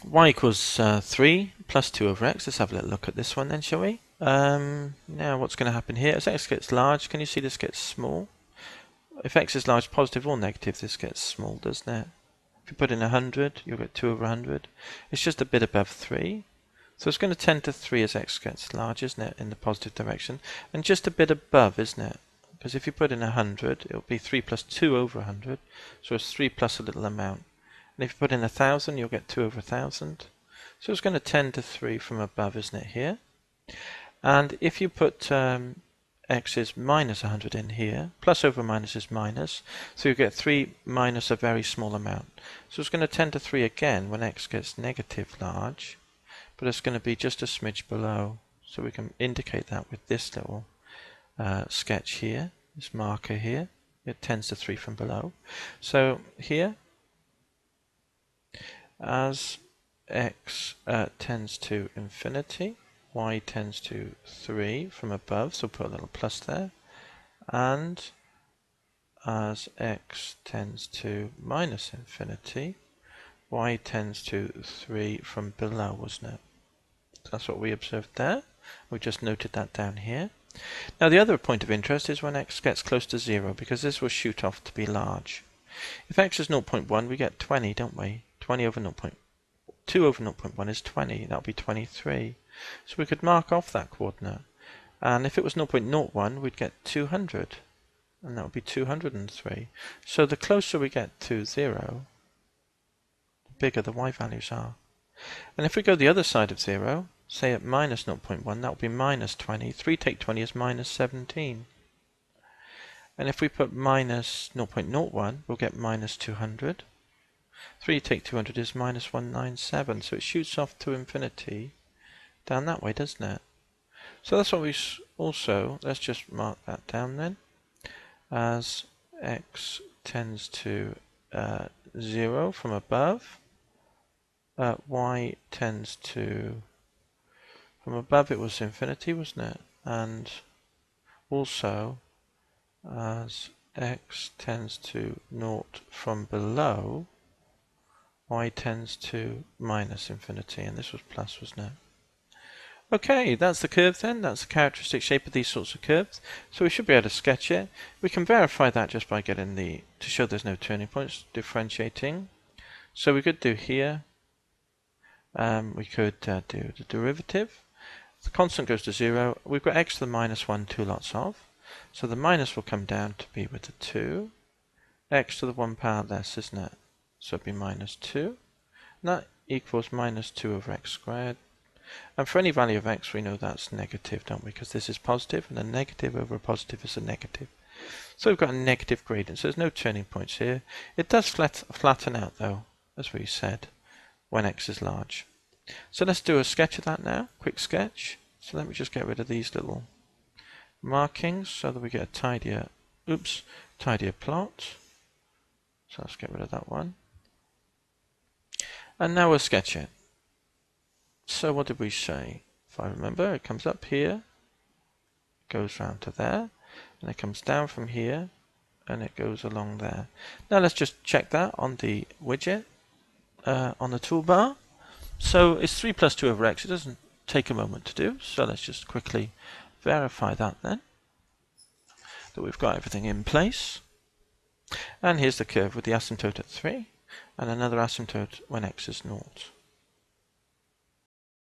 y equals 3 plus 2 over x. Let's have a little look at this one then, shall we? Now what's going to happen here? As x gets large, can you see this gets small? If x is large, positive or negative, this gets small, doesn't it? If you put in 100, you'll get 2 over 100. It's just a bit above 3. So it's going to tend to 3 as x gets large, isn't it, in the positive direction? And just a bit above, isn't it? Because if you put in 100, it'll be 3 plus 2 over 100. So it's 3 plus a little amount. And if you put in 1,000, you'll get 2 over 1,000. So it's going to tend to 3 from above, isn't it, here? And if you put x is minus 100 in here, plus over minus is minus, so you get 3 minus a very small amount. So it's going to tend to 3 again when x gets negative large, but it's going to be just a smidge below. So we can indicate that with this little sketch here, this marker here. It tends to 3 from below. So here, as x tends to infinity, y tends to 3 from above, so put a little plus there, and as x tends to minus infinity, y tends to 3 from below, wasn't it? That's what we observed there. We just noted that down here. Now the other point of interest is when x gets close to 0, because this will shoot off to be large. If x is 0.1, we get 20, don't we? 20 over 0.2 over 0.1 is 20, that'll be 23. So we could mark off that coordinate. And if it was 0.01, we'd get 200. And that would be 203. So the closer we get to 0, the bigger the y values are. And if we go the other side of 0, say at minus 0.1, that would be minus 20. 3 take 20 is minus 17. And if we put minus 0.01, we'll get minus 200. 3 take 200 is minus 197. So it shoots off to infinity down that way, doesn't it? So that's what we also, let's just mark that down then. As x tends to 0 from above, y tends to, from above it was infinity, wasn't it? And also, as x tends to 0 from below, y tends to minus infinity, and this was plus, wasn't it? Okay, that's the curve then. That's the characteristic shape of these sorts of curves. So we should be able to sketch it. We can verify that just by getting to show there's no turning points, differentiating. So we could do here, we could do the derivative. The constant goes to 0. We've got x to the minus 1 two lots of. So the minus will come down to be with the 2. X to the 1 power less, isn't it? So it'd be minus 2. And that equals minus 2 over x squared. And for any value of x, we know that's negative, don't we? Because this is positive, and a negative over a positive is a negative. So we've got a negative gradient, so there's no turning points here. It does flatten out, though, as we said, when x is large. So let's do a sketch of that now, quick sketch. So let me just get rid of these little markings so that we get a tidier plot. So let's get rid of that one. And now we'll sketch it. So what did we say? If I remember, it comes up here, goes round to there, and it comes down from here, and it goes along there. Now let's just check that on the widget, on the toolbar. So it's 3 plus 2 over x. It doesn't take a moment to do, so let's just quickly verify that then, that we've got everything in place. And here's the curve with the asymptote at 3, and another asymptote when x is 0.